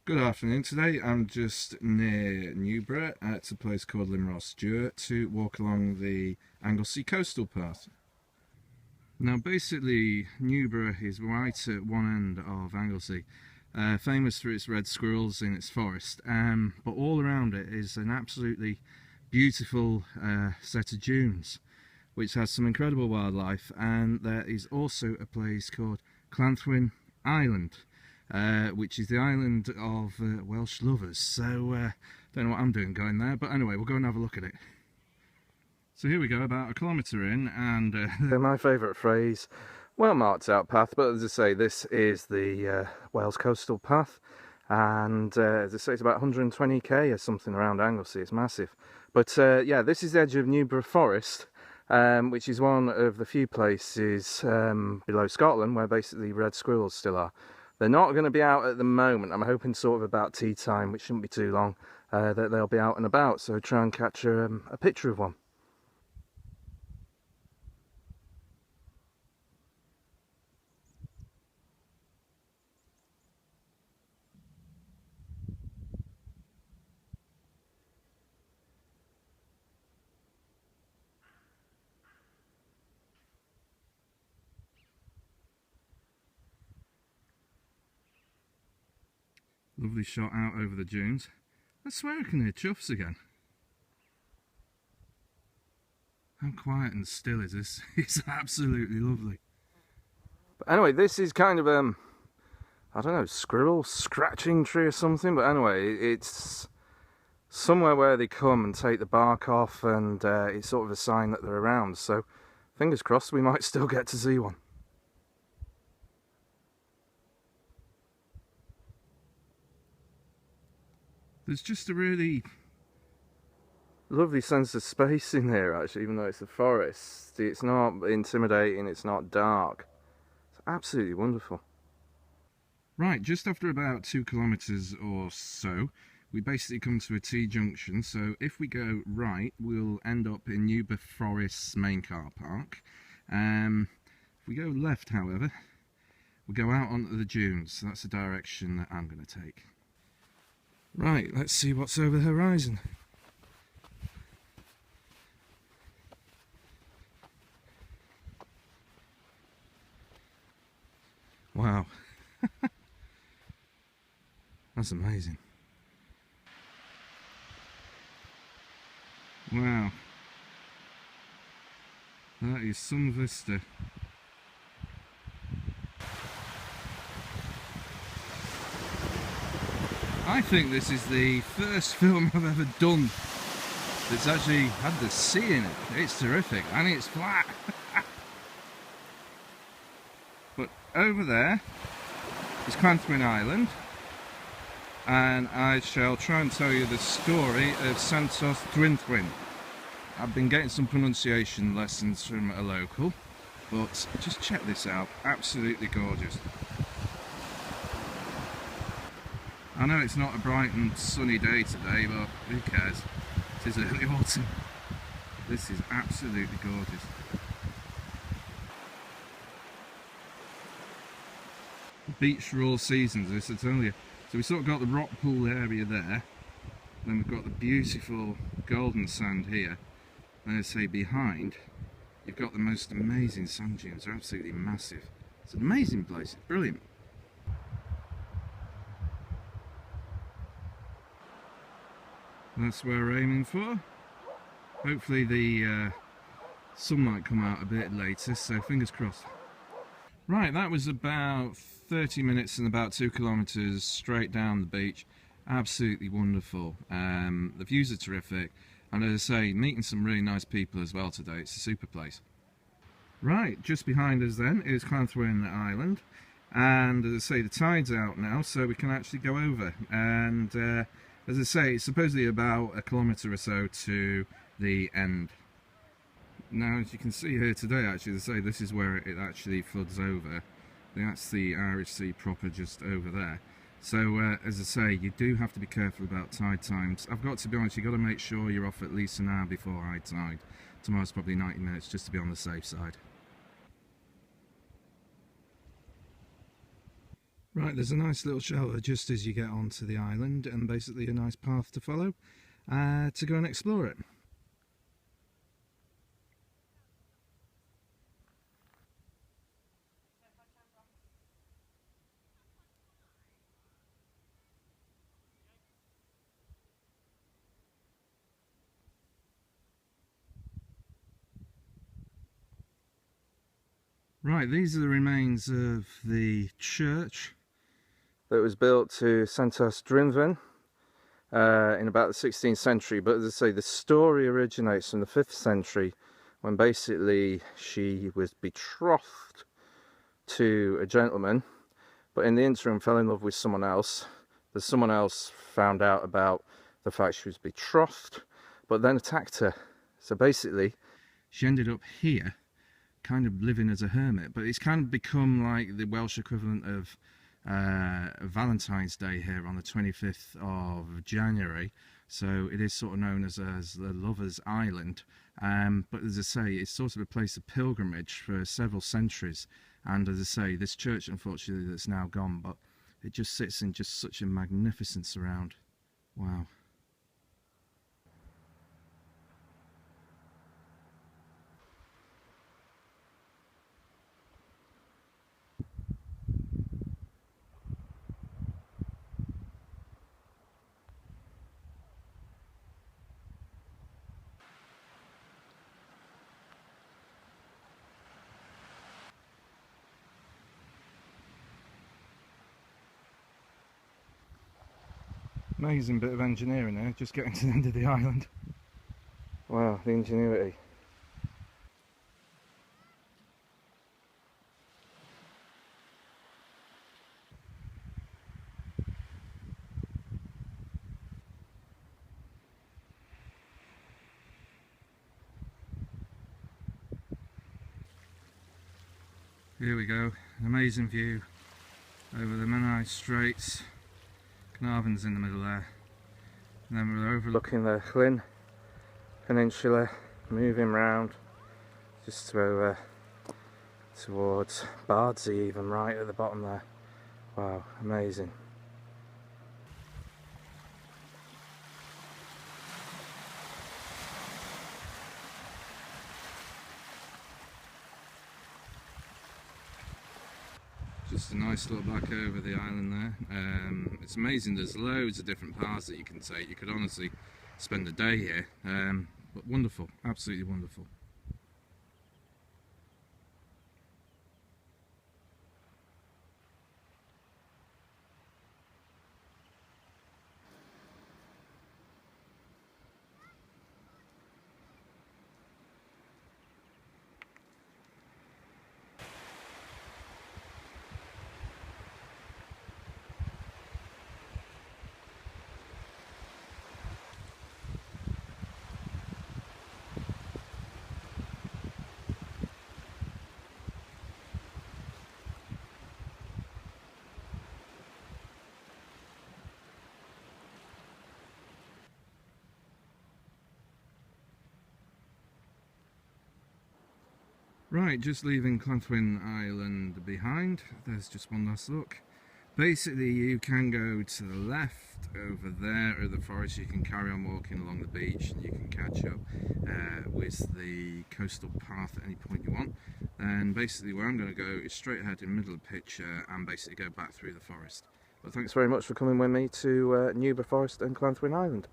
Good afternoon. Today I'm just near Newborough at a place called Llanddwyn to walk along the Anglesey coastal path. Now basically Newborough is right at one end of Anglesey, famous for its red squirrels in its forest, but all around it is an absolutely beautiful set of dunes which has some incredible wildlife, and there is also a place called Llanddwyn Island, which is the island of Welsh lovers. So don't know what I'm doing going there, but anyway, we'll go and have a look at it. So here we go, about a kilometre in, and my favourite phrase, well marked out path, but as I say, this is the Wales coastal path, and as I say, it's about 120k or something around Anglesey. It's massive. But yeah, this is the edge of Newborough Forest, which is one of the few places below Scotland where basically red squirrels still are. They're not going to be out at the moment. I'm hoping sort of about tea time, which shouldn't be too long, that they'll be out and about, so try and catch a picture of one. Lovely shot out over the dunes. I swear I can hear chuffs again. How quiet and still is this? It's absolutely lovely. But anyway, this is kind of I don't know, squirrel scratching tree or something, but anyway, it's somewhere where they come and take the bark off, and it's sort of a sign that they're around, so fingers crossed we might still get to see one. There's just a really lovely sense of space in here, actually, even though it's a forest. It's not intimidating, it's not dark. It's absolutely wonderful. Right, just after about 2 kilometres or so, we basically come to a T-junction. So if we go right, we'll end up in Newborough Forest's main car park. If we go left, however, we go out onto the dunes. So that's the direction that I'm going to take. Right, let's see what's over the horizon. Wow. That's amazing. Wow. That is some vista. I think this is the first film I've ever done that's actually had the sea in it. It's terrific, and it's flat. But over there is Llanddwyn Island, and I shall try and tell you the story of Santos Dwynthwyn. I've been getting some pronunciation lessons from a local, but just check this out, absolutely gorgeous. I know it's not a bright and sunny day today, but who cares? It is early autumn. This is absolutely gorgeous. Beach for all seasons, this I tell you. So we sort of got the rock pool area there, then we've got the beautiful golden sand here, and as I say behind, you've got the most amazing sand dunes. They're absolutely massive. It's an amazing place, it's brilliant. That's where we're aiming for. Hopefully the sun might come out a bit later, so fingers crossed. Right, that was about 30 minutes and about 2 kilometres straight down the beach. Absolutely wonderful. The views are terrific, and as I say, meeting some really nice people as well today. It's a super place. Right, just behind us then is Llanddwyn Island, and as I say, the tide's out now, so we can actually go over. And as I say, it's supposedly about 1 kilometre or so to the end. Now, as you can see here today, actually, as I say, this is where it actually floods over. That's the Irish Sea proper just over there. So, as I say, you do have to be careful about tide times. I've got to be honest, you've got to make sure you're off at least an hour before high tide. Tomorrow's probably 90 minutes, just to be on the safe side. Right, there's a nice little shelter just as you get onto the island, and basically a nice path to follow to go and explore it. Right, these are the remains of the church that was built to St Llanddwyn in about the 16th century. But as I say, the story originates from the 5th century, when basically she was betrothed to a gentleman, but in the interim fell in love with someone else. There's someone else found out about the fact she was betrothed, but then attacked her. So basically, she ended up here, kind of living as a hermit. But it's kind of become like the Welsh equivalent of Valentine's Day here on the 25th of January. So it is sort of known as the Lovers' Island. But as I say, it's sort of a place of pilgrimage for several centuries. And as I say, this church, unfortunately, that's now gone, but it just sits in just such a magnificent surround. Wow. Amazing bit of engineering there, just getting to the end of the island. Wow, the ingenuity. Here we go, an amazing view over the Menai Straits. Carnarvon's in the middle there, and then we're overlooking the Llyn Peninsula, moving round just to over towards Bardsey, even right at the bottom there. Wow, amazing. Just a nice look back over the island there. It's amazing, there's loads of different paths that you can take. You could honestly spend a day here, but wonderful, absolutely wonderful. Right, just leaving Llanddwyn Island behind. There's just one last look. Basically, you can go to the left over there at the forest. You can carry on walking along the beach, and you can catch up with the coastal path at any point you want. And basically, where I'm going to go is straight ahead in the middle of the picture and basically go back through the forest. But thanks very much for coming with me to Newborough Forest and Llanddwyn Island.